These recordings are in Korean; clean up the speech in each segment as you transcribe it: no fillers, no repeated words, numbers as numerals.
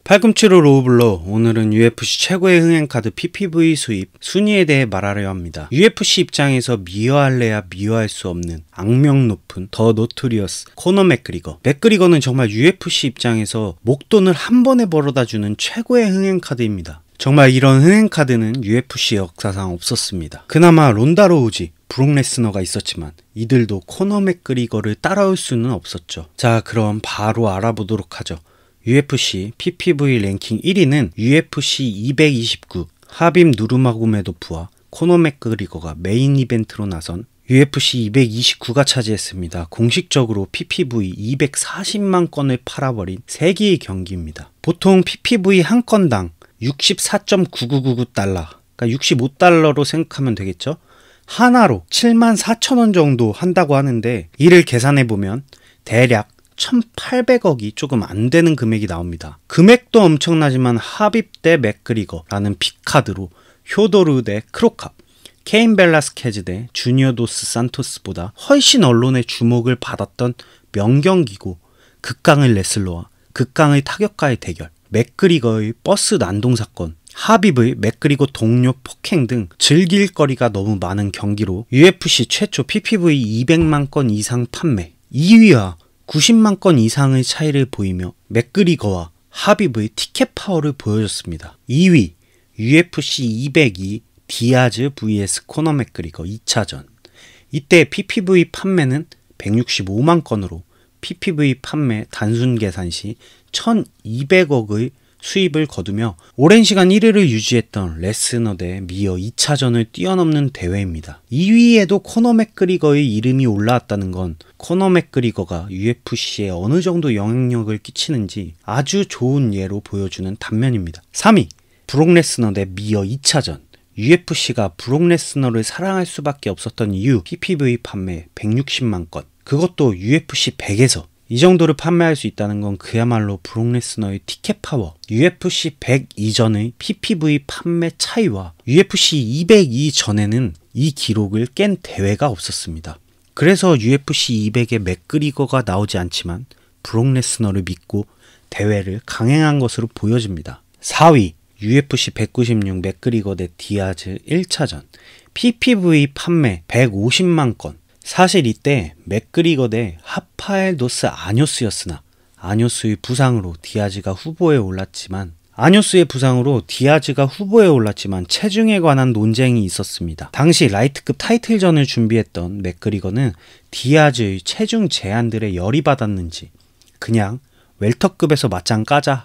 팔꿈치로 로우블러. 오늘은 UFC 최고의 흥행카드 PPV 수입 순위에 대해 말하려 합니다. UFC 입장에서 미워할래야 미워할 수 없는 악명 높은 더 노토리어스 코너 맥그리거. 맥그리거는 정말 UFC 입장에서 목돈을 한 번에 벌어다주는 최고의 흥행카드입니다. 정말 이런 흥행카드는 UFC 역사상 없었습니다. 그나마 론다 로우지, 브록 레스너가 있었지만 이들도 코너 맥그리거를 따라올 수는 없었죠. 자, 그럼 바로 알아보도록 하죠. UFC PPV 랭킹 1위는 UFC 229 하빕 누르마고메도프와 코너 맥그리거가 메인 이벤트로 나선 UFC 229가 차지했습니다. 공식적으로 PPV 240만 건을 팔아버린 세기의 경기입니다. 보통 PPV 한 건당 64.9999달러, 그러니까 65달러로 생각하면 되겠죠? 하나로 74,000원 정도 한다고 하는데 이를 계산해보면 대략 1,800억이 조금 안 되는 금액이 나옵니다. 금액도 엄청나지만 하빕 대 맥그리거라는 빅카드로 효도르 대 크로캅, 케인 벨라스케즈 대 주니어 도스 산토스보다 훨씬 언론의 주목을 받았던 명경기고 극강의 레슬러와 극강의 타격가의 대결, 맥그리거의 버스 난동 사건, 하빕의 맥그리거 동료 폭행 등 즐길 거리가 너무 많은 경기로 UFC 최초 PPV 200만 건 이상 판매, 2위와 90만 건 이상의 차이를 보이며 맥그리거와 하빕의 티켓 파워를 보여줬습니다. 2위 UFC 202 디아즈 vs 코너 맥그리거 2차전. 이때 PPV 판매는 165만 건으로 PPV 판매 단순 계산 시 1200억의 수입을 거두며 오랜 시간 1위를 유지했던 레스너 대 미어 2차전을 뛰어넘는 대회입니다. 2위에도 코너 맥그리거의 이름이 올라왔다는 건 코너 맥그리거가 UFC에 어느 정도 영향력을 끼치는지 아주 좋은 예로 보여주는 단면입니다. 3위 브록 레스너 대 미어 2차전. UFC가 브록 레스너를 사랑할 수밖에 없었던 이유, PPV 판매 160만 건. 그것도 UFC 100에서 이 정도를 판매할 수 있다는 건 그야말로 브록 레스너의 티켓 파워, UFC 100 이전의 PPV 판매 차이와 UFC 202 전에는 이 기록을 깬 대회가 없었습니다. 그래서 UFC 200에 맥그리거가 나오지 않지만 브록 레스너를 믿고 대회를 강행한 것으로 보여집니다. 4위 UFC 196 맥그리거 대 디아즈 1차전. PPV 판매 150만 건. 사실 이때 맥그리거 대 하파엘 도스 아뇨스였으나 아뇨스의 부상으로 디아즈가 후보에 올랐지만 체중에 관한 논쟁이 있었습니다. 당시 라이트급 타이틀전을 준비했던 맥그리거는 디아즈의 체중 제한들에 열이 받았는지 그냥 웰터급에서 맞짱 까자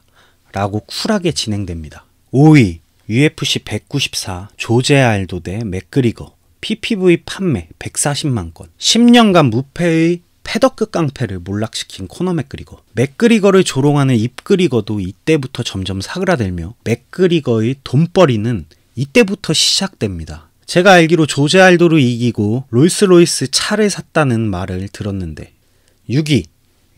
라고 쿨하게 진행됩니다. 5위 UFC 194 조제 알도 대 맥그리거. PPV 판매 140만 건. 10년간 무패의 패더급 깡패를 몰락시킨 코너 맥그리거. 맥그리거를 조롱하는 입그리거도 이때부터 점점 사그라들며 맥그리거의 돈벌이는 이때부터 시작됩니다. 제가 알기로 조제 알도를 이기고 롤스로이스 차를 샀다는 말을 들었는데. 6위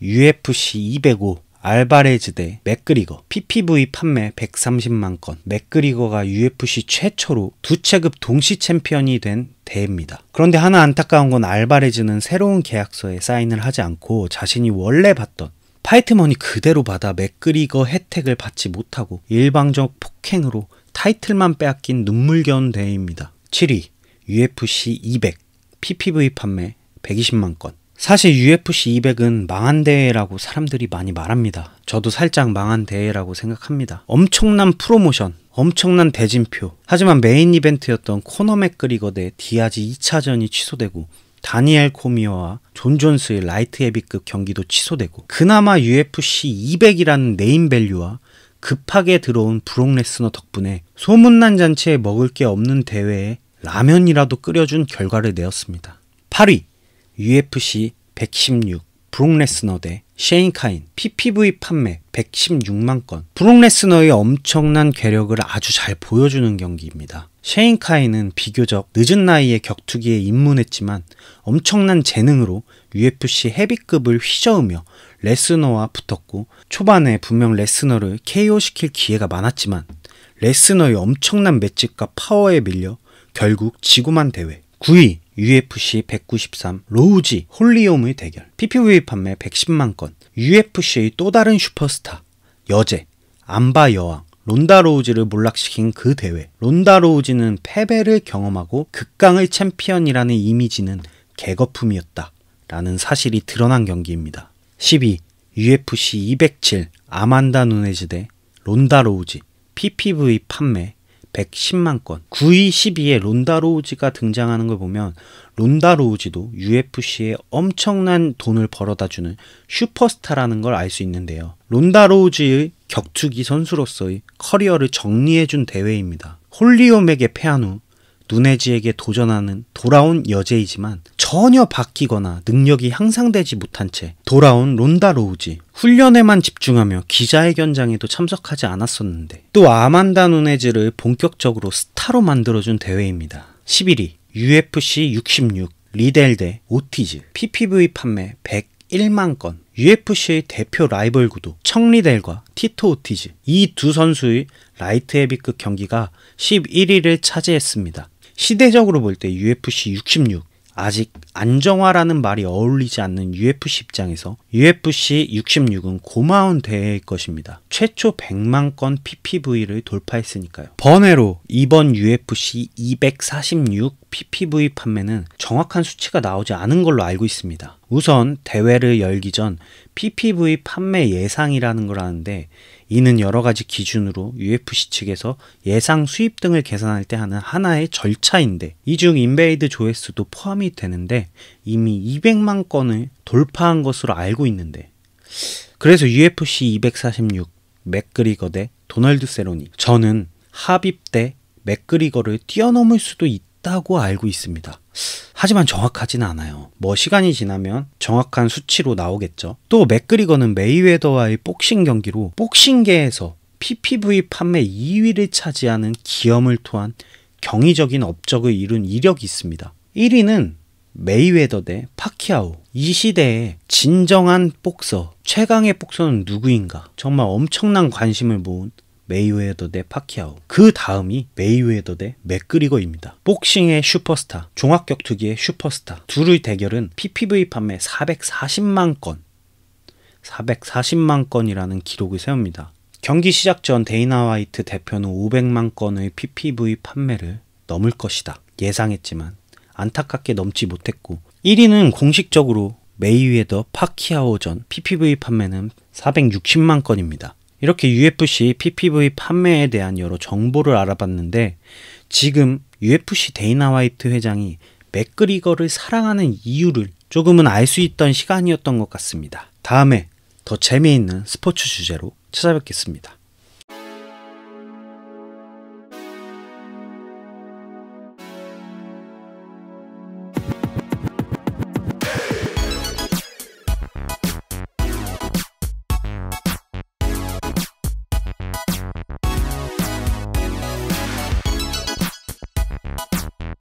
UFC 205 알바레즈 대 맥그리거. PPV 판매 130만 건. 맥그리거가 UFC 최초로 두 체급 동시 챔피언이 된 대회입니다. 그런데 하나 안타까운 건 알바레즈는 새로운 계약서에 사인을 하지 않고 자신이 원래 받던 파이트머니 그대로 받아 맥그리거 혜택을 받지 못하고 일방적 폭행으로 타이틀만 빼앗긴 눈물겨운 대회입니다. 7위 UFC 200 PPV 판매 120만 건. 사실 UFC 200은 망한 대회라고 사람들이 많이 말합니다. 저도 살짝 망한 대회라고 생각합니다. 엄청난 프로모션, 엄청난 대진표. 하지만 메인 이벤트였던 코너 맥그리거 대 디아즈 2차전이 취소되고 다니엘 코미어와 존 존스의 라이트 헤비급 경기도 취소되고 그나마 UFC 200이라는 네임밸류와 급하게 들어온 브록 레스너 덕분에 소문난 잔치에 먹을 게 없는 대회에 라면이라도 끓여준 결과를 내었습니다. 8위 UFC 116 브록 레스너 대 셰인 카인. PPV 판매 116만 건. 브록 레스너의 엄청난 괴력을 아주 잘 보여주는 경기입니다. 셰인 카인은 비교적 늦은 나이에 격투기에 입문했지만 엄청난 재능으로 UFC 헤비급을 휘저으며 레스너와 붙었고 초반에 분명 레스너를 KO시킬 기회가 많았지만 레스너의 엄청난 맷집과 파워에 밀려 결국 지고만 대회. 9위 UFC 193 로우지 홀리홈의 대결. PPV 판매 110만 건. UFC의 또 다른 슈퍼스타 여제 암바 여왕 론다 로우지를 몰락시킨 그 대회. 론다 로우지는 패배를 경험하고 극강의 챔피언이라는 이미지는 개거품이었다 라는 사실이 드러난 경기입니다. 12. UFC 207 아만다 누네즈 대 론다 로우지 PPV 판매 110만 건. 9위, 12위에 론다 로우지가 등장하는 걸 보면 론다 로우지도 UFC에 엄청난 돈을 벌어다주는 슈퍼스타라는 걸 알 수 있는데요. 론다 로우지의 격투기 선수로서의 커리어를 정리해준 대회입니다. 홀리옴에게 패한 후 누네즈에게 도전하는 돌아온 여제이지만 전혀 바뀌거나 능력이 향상되지 못한 채 돌아온 론다 로우지. 훈련에만 집중하며 기자회견장에도 참석하지 않았었는데 또 아만다 누네즈를 본격적으로 스타로 만들어준 대회입니다. 11위 UFC 66 리델 대 오티즈 PPV 판매 101만 건. UFC의 대표 라이벌 구도 척리델과 티토 오티즈, 이 두 선수의 라이트 헤비급 경기가 11위를 차지했습니다. 시대적으로 볼 때 UFC 66, 아직 안정화라는 말이 어울리지 않는 UFC 입장에서 UFC 66은 고마운 대회일 것입니다. 최초 100만 건 PPV를 돌파했으니까요. 번외로 이번 UFC 246 PPV 판매는 정확한 수치가 나오지 않은 걸로 알고 있습니다. 우선 대회를 열기 전 PPV 판매 예상이라는 걸 하는데 이는 여러 가지 기준으로 UFC 측에서 예상 수입 등을 계산할 때 하는 하나의 절차인데 이 중 인베이드 조회수도 포함이 되는데 이미 200만 건을 돌파한 것으로 알고 있는데 그래서 UFC 246 맥그리거 대 도널드 세로니 저는 하빕 대 맥그리거를 뛰어넘을 수도 있다고 알고 있습니다. 하지만 정확하진 않아요. 뭐 시간이 지나면 정확한 수치로 나오겠죠. 또 맥그리거는 메이웨더와의 복싱 경기로 복싱계에서 PPV 판매 2위를 차지하는 기염을 토한 경이적인 업적을 이룬 이력이 있습니다. 1위는 메이웨더 대 파키아오. 이 시대의 진정한 복서, 최강의 복서는 누구인가? 정말 엄청난 관심을 모은 메이웨더 대 파키아오. 그 다음이 메이웨더 대 맥그리거입니다. 복싱의 슈퍼스타, 종합격투기의 슈퍼스타. 둘의 대결은 PPV 판매 440만 건, 440만 건이라는 기록을 세웁니다. 경기 시작 전 데이나 화이트 대표는 500만 건의 PPV 판매를 넘을 것이다 예상했지만 안타깝게 넘지 못했고 1위는 공식적으로 메이웨더 파키아오전 PPV 판매는 460만 건입니다. 이렇게 UFC PPV 판매에 대한 여러 정보를 알아봤는데 지금 UFC 데이나 화이트 회장이 맥그리거를 사랑하는 이유를 조금은 알 수 있던 시간이었던 것 같습니다. 다음에 더 재미있는 스포츠 주제로 찾아뵙겠습니다.